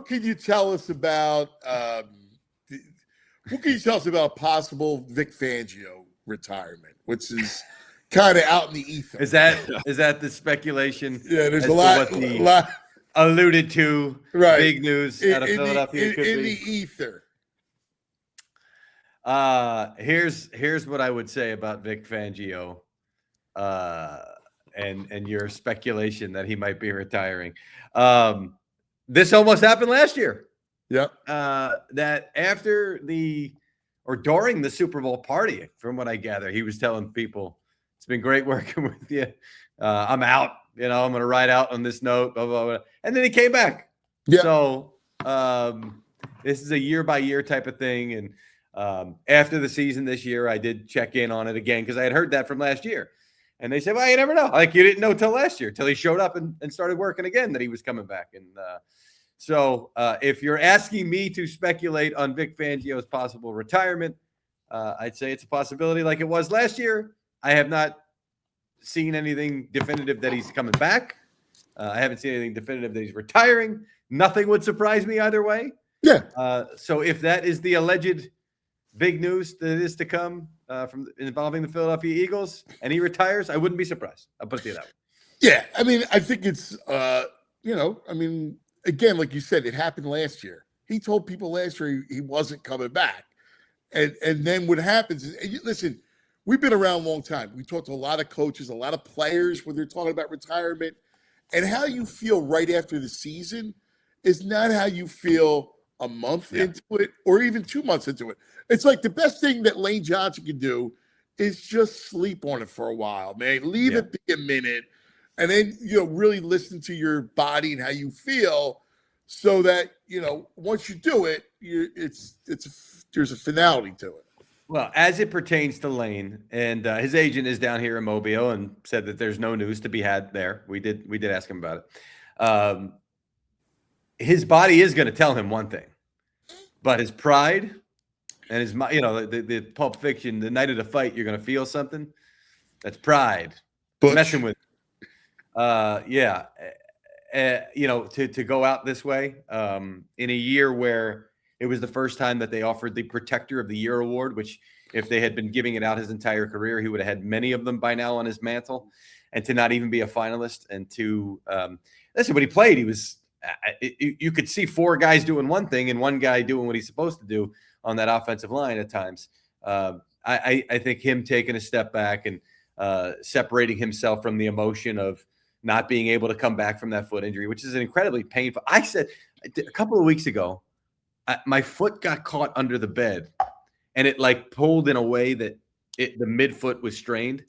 what can you tell us about a possible Vic Fangio retirement, which is kind of out in the ether? Is that the speculation? Yeah, there's a lot alluded to. Right. Big news out of Philadelphia. In the ether. Here's what I would say about Vic Fangio, and your speculation that he might be retiring. This almost happened last year. Yep. That after during the Super Bowl party, from what I gather, he was telling people, "It's been great working with you. I'm out. I'm going to ride out on this note." Blah, blah, blah. And then he came back. Yeah. So this is a year-by-year type of thing. And after the season this year, I did check in on it again because I had heard that from last year. And they said, well, you never know. Like, you didn't know till last year, till he showed up and started working again, that he was coming back. And so if you're asking me to speculate on Vic Fangio's possible retirement, I'd say it's a possibility like it was last year. I have not seen anything definitive that he's coming back. I haven't seen anything definitive that he's retiring. Nothing would surprise me either way. Yeah. So if that is the alleged big news that is to come from involving the Philadelphia Eagles and he retires, I wouldn't be surprised. I'll put it that way. Yeah. I mean, I think it's, again, like you said, it happened last year. He told people last year he wasn't coming back. And then what happens is, listen, we've been around a long time. We talked to a lot of coaches, a lot of players when they're talking about retirement. And how you feel right after the season is not how you feel a month into it or even 2 months into it. It's like the best thing that Lane Johnson can do is just sleep on it for a while, man. Leave it be a minute and then, really listen to your body and how you feel so that, once you do it, there's a finality to it. Well, as it pertains to Lane, and his agent is down here in Mobile and said that there's no news to be had there. We did ask him about it. His body is going to tell him one thing, but his pride and his, the Pulp Fiction, the night of the fight, you're going to feel something. That's pride. Butch. Messing with. To go out this way in a year where it was the first time that they offered the Protector of the Year award, which if they had been giving it out his entire career, he would have had many of them by now on his mantle. And to not even be a finalist and to listen, when he played, he was you could see four guys doing one thing and one guy doing what he's supposed to do on that offensive line at times. I think him taking a step back and separating himself from the emotion of not being able to come back from that foot injury, which is incredibly painful. I said a couple of weeks ago, my foot got caught under the bed and it pulled in a way that the midfoot was strained.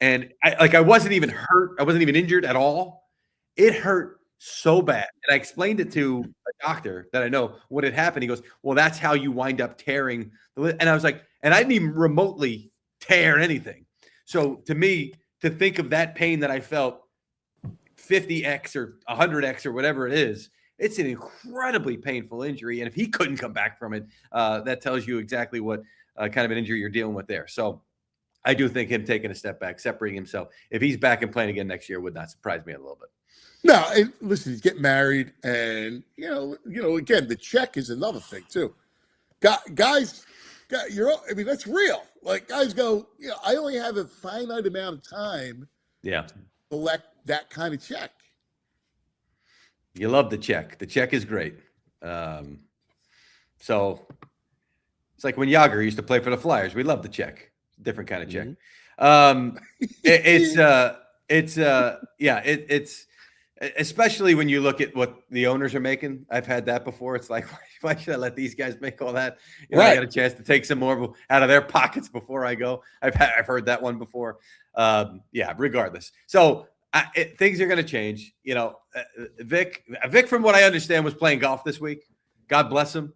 And I wasn't even hurt. I wasn't even injured at all. It hurt so bad. And I explained it to a doctor that I know what had happened. He goes, well, that's how you wind up tearing. And I was like, and I didn't even remotely tear anything. So to me, to think of that pain that I felt 50x or 100x or whatever it is, it's an incredibly painful injury. And if he couldn't come back from it, that tells you exactly what kind of an injury you're dealing with there. So I do think him taking a step back, separating himself, if he's back and playing again next year, would not surprise me a little bit. No, and listen, he's getting married, and again, the check is another thing too. Guys, that's real. Like guys go, I only have a finite amount of time. Yeah. To collect that kind of check. You love the check. The check is great. So it's like when Yager used to play for the Flyers. We love the check. Different kind of check. It's especially when you look at what the owners are making. I've had that before. It's like, why should I let these guys make all that? I got a chance to take some more out of their pockets before I go. I've heard that one before. Regardless. So things are going to change. Vic, from what I understand, was playing golf this week. God bless him.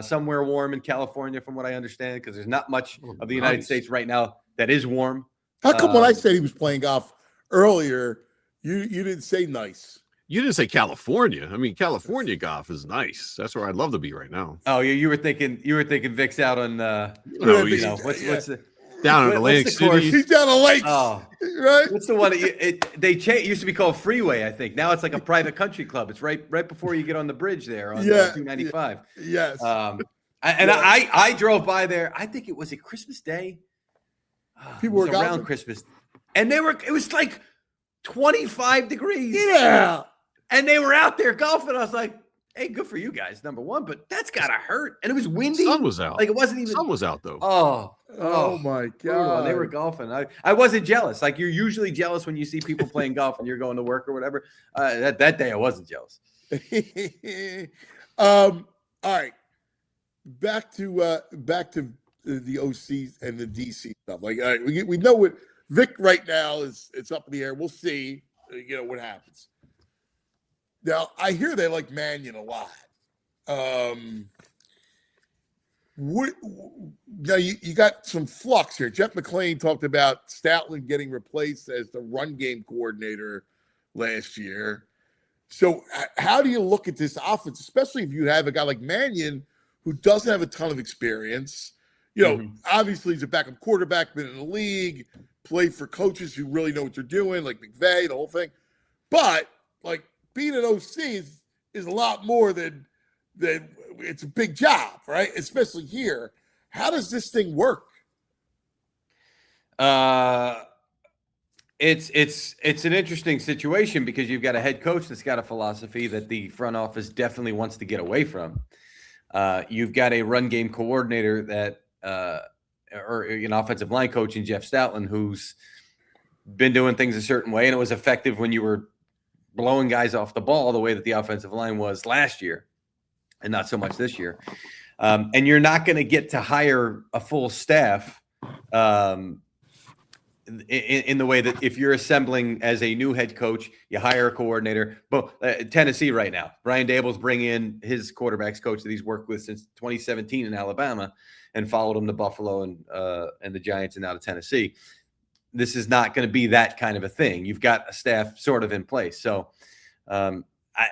Somewhere warm in California, from what I understand, because there's not much of the United States right now that is warm. How come when I said he was playing golf earlier, you didn't say nice? You didn't say California. I mean, California golf is nice. That's where I'd love to be right now. Oh, you were thinking Vic's out on. What's the Down in Atlantic what's the course? City. He's down the lake, Oh, right? what's the one? It used to be called Freeway, I think. Now it's like a private country club. It's right before you get on the bridge there on 295. Yes. I drove by there. I think it was at Christmas Day. People were around golfing? Christmas, and it was like 25 degrees. Yeah. And they were out there golfing. I was like, hey, good for you guys, number one, but that's gotta hurt. And it was windy. Sun was out. Like it wasn't even. Sun was out though. Oh my brutal. God. They were golfing. I wasn't jealous. Like you're usually jealous when you see people playing golf and you're going to work or whatever. That day I wasn't jealous. All right. Back to the OCs and the DC stuff. Like, all right, we know what Vic right now it's up in the air. We'll see, what happens. Now, I hear they like Mannion a lot. Now you got some flux here. Jeff McClain talked about Stoutland getting replaced as the run game coordinator last year. So how do you look at this offense, especially if you have a guy like Mannion who doesn't have a ton of experience? Obviously he's a backup quarterback, been in the league, played for coaches who really know what they're doing, like McVay, the whole thing. But like being an OC is a lot more than it's a big job, right? Especially here. How does this thing work? It's an interesting situation because you've got a head coach that's got a philosophy that the front office definitely wants to get away from. You've got a run game coordinator that, or an offensive line coach in Jeff Stoutland, who's been doing things a certain way, and it was effective when you were blowing guys off the ball the way that the offensive line was last year, and not so much this year. And you're not going to get to hire a full staff in the way that if you're assembling as a new head coach, you hire a coordinator. But Tennessee right now, Brian Dable's bringing in his quarterbacks coach that he's worked with since 2017 in Alabama and followed him to Buffalo and the Giants and now to Tennessee. This is not going to be that kind of a thing. You've got a staff sort of in place. So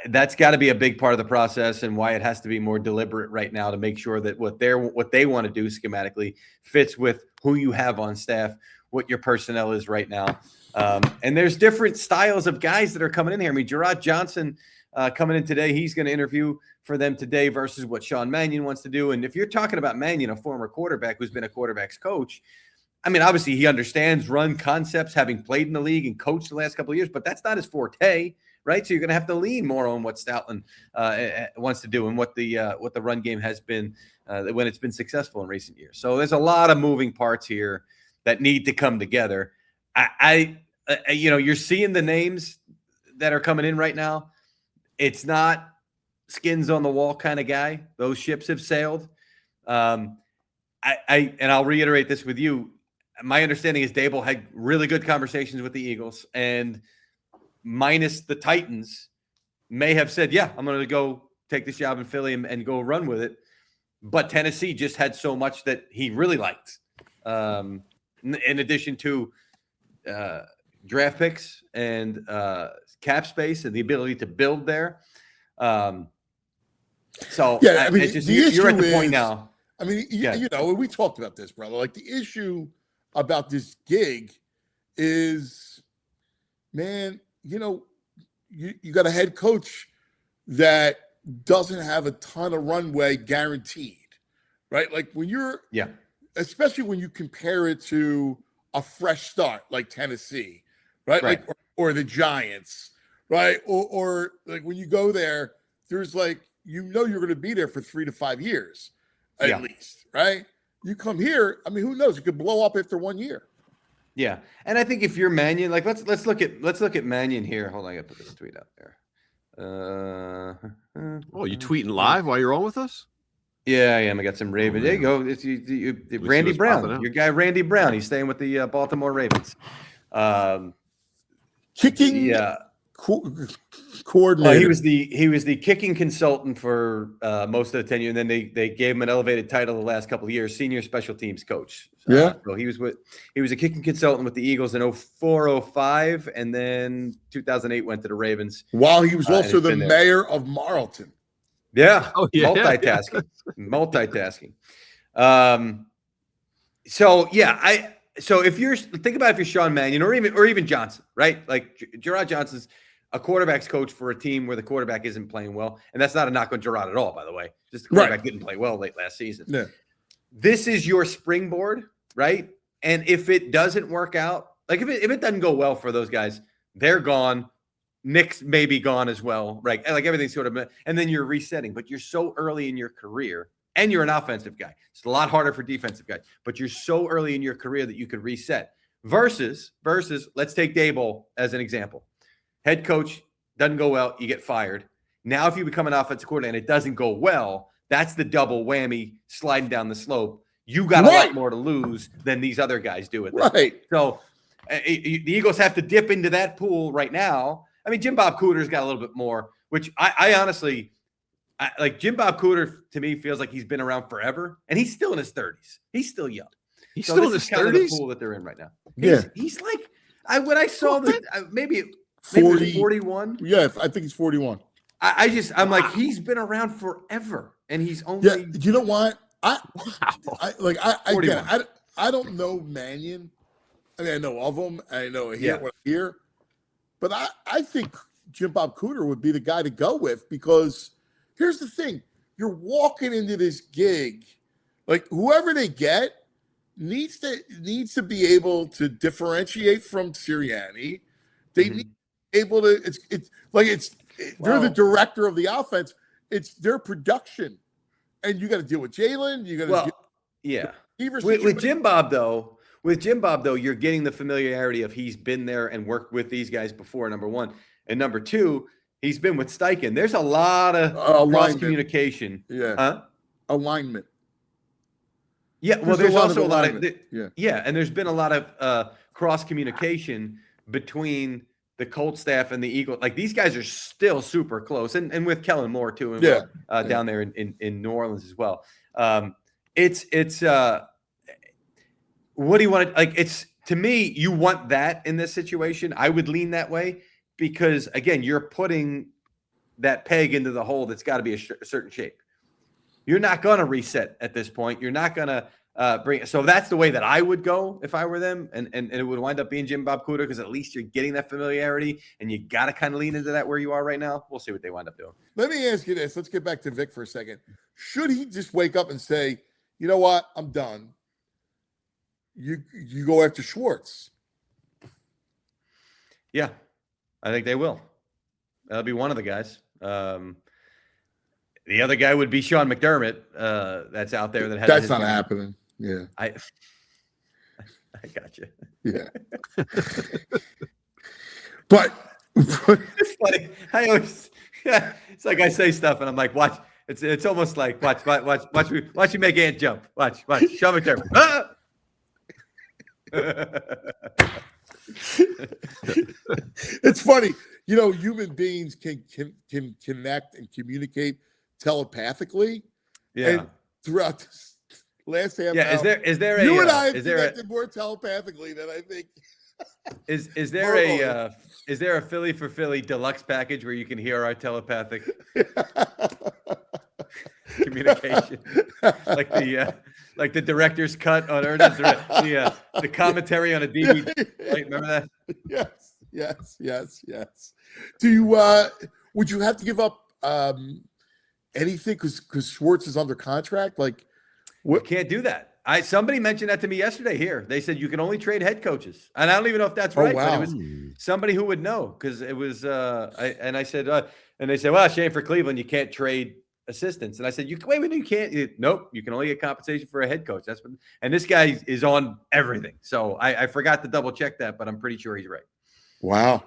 that's got to be a big part of the process and why it has to be more deliberate right now to make sure that what they want to do schematically fits with who you have on staff, what your personnel is right now. And there's different styles of guys that are coming in here. I mean, Gerard Johnson coming in today, he's going to interview for them today versus what Sean Mannion wants to do. And if you're talking about Mannion, a former quarterback who's been a quarterback's coach, I mean, obviously he understands run concepts, having played in the league and coached the last couple of years, but that's not his forte, right? So you're going to have to lean more on what Stoutland wants to do and what the run game has been when it's been successful in recent years. So there's a lot of moving parts here that need to come together. You're seeing the names that are coming in right now. It's not skins on the wall kind of guy. Those ships have sailed. And I'll reiterate this with you. My understanding is Dable had really good conversations with the Eagles, and minus the Titans may have said, yeah, I'm going to go take this job in Philly and go run with it. But Tennessee just had so much that he really liked. In addition to draft picks and cap space and the ability to build there. You're at the point now. I mean, we talked about this, brother. Like the issue about this gig is, man, you got a head coach that doesn't have a ton of runway guaranteed, right? Like when especially when you compare it to a fresh start like Tennessee, right? Like or the Giants, right? Or like when you go there, there's like you're going to be there for 3 to 5 years at least, right? You come here, I mean, who knows? It could blow up after 1 year. Yeah, and I think if you're Mannion, like let's look at Mannion here. Hold on, I got to put this tweet out there. You tweeting live while you're on with us? Yeah, I am. I got some Ravens. There you go. It's Randy Brown. Your guy Randy Brown. He's staying with the Baltimore Ravens. Kicking coordinator. He was the kicking consultant for most of the tenure, and then they gave him an elevated title the last couple of years, senior special teams coach. So he was a kicking consultant with the Eagles in 04-05, and then 2008 went to the Ravens. While he was also the mayor of Marlton. Yeah. Oh, yeah. Multitasking. So if you're think about if you're Sean Mannion or even Johnson, right? Like Gerard Johnson's a quarterback's coach for a team where the quarterback isn't playing well, and that's not a knock on Gerard at all, by the way. Just the quarterback didn't play well late last season. Yeah. This is your springboard, right? And if it doesn't work out, like if it doesn't go well for those guys, they're gone. Nick's maybe gone as well, right? Like everything's sort of, and then you're resetting. But you're so early in your career, and you're an offensive guy. It's a lot harder for defensive guys, but you're so early in your career that you could reset. Versus, let's take Daboll as an example. Head coach doesn't go well, you get fired. Now, if you become an offensive coordinator and it doesn't go well, that's the double whammy sliding down the slope. You got a lot more to lose than these other guys do at this point. So the Eagles have to dip into that pool right now. I mean, Jim Bob Cooter's got a little bit more, which I honestly like. Jim Bob Cooter to me feels like he's been around forever, and he's still in his 30s. He's still young. He's still in his 30s. The pool that they're in right now. He's like when I saw maybe 41. Yeah, I think he's 41. I'm like, he's been around forever, and he's only. Yeah, you know what? I don't know Mannion. I mean, I know of him. I know what I hear. But I think Jim Bob Cooter would be the guy to go with, because here's the thing. You're walking into this gig, like whoever they get needs to be able to differentiate from Sirianni. They need to be able to they're the director of the offense. It's their production. And you got to deal with Jalen. You got to with Jim Bob though. With Jim Bob, though, you're getting the familiarity of he's been there and worked with these guys before, number one. And number two, he's been with Steichen. There's a lot of cross-communication. Yeah. Huh? Alignment. Yeah, well, there's also a lot of and there's been a lot of cross-communication between the Colts staff and the Eagles. Like, these guys are still super close. And with Kellen Moore, too, and down there in New Orleans as well. What do you want to like? It's to me, you want that in this situation. I would lean that way because, again, you're putting that peg into the hole that's got to be a certain shape. You're not going to reset at this point. You're not going to bring. So that's the way that I would go if I were them, and it would wind up being Jim Bob Cooter, because at least you're getting that familiarity, and you got to kind of lean into that where you are right now. We'll see what they wind up doing. Let me ask you this. Let's get back to Vic for a second. Should he just wake up and say, you know what, I'm done? You go after Schwartz. Yeah, I think they will. That'll be one of the guys. The other guy would be Sean McDermott. That's out there. That's not happening. Yeah, I got you. Yeah, but it's funny. I always, it's like I say stuff and I'm like, watch. It's almost like watch me make Ant jump. Watch Sean McDermott. Ah! It's funny, human beings can connect and communicate telepathically. Yeah. And throughout this last half hour, is there you and I have connected more telepathically than I think. Is there a Philly for Philly deluxe package where you can hear our telepathic communication, like the director's cut on the commentary on a DVD? Right? Remember that? Yes. Do you would you have to give up anything because Schwartz is under contract? Like, what? You can't do that. Somebody mentioned that to me yesterday here. They said you can only trade head coaches. And I don't even know if that's right, but it was somebody who would know, because it was I said and they said, well, shame for Cleveland, you can't trade assistants. And I said, you can't. Nope, you can only get compensation for a head coach. That's what, and this guy is on everything. So I forgot to double check that, but I'm pretty sure he's right. Wow.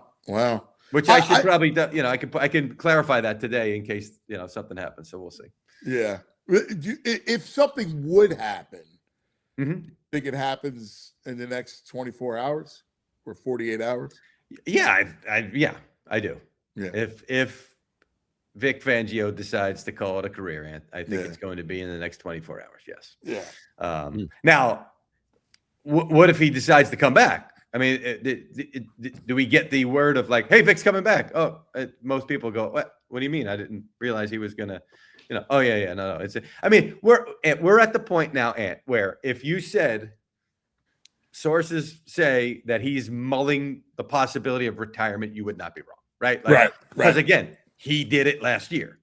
Which I should probably, I can clarify that today in case, something happens. So we'll see. Yeah. If something would happen, think it happens in the next 24 hours or 48 hours? Yeah, I do. Yeah. If Vic Fangio decides to call it a career, I think it's going to be in the next 24 hours. Yes. Yeah. Now, what if he decides to come back? I mean, do we get the word of like, hey, Vic's coming back? Oh, most people go, what do you mean? I didn't realize he was going to, oh yeah. No. We're at the point now, Ant, where if you said sources say that he's mulling the possibility of retirement, you would not be wrong, right? Like, Right. Because again, he did it last year.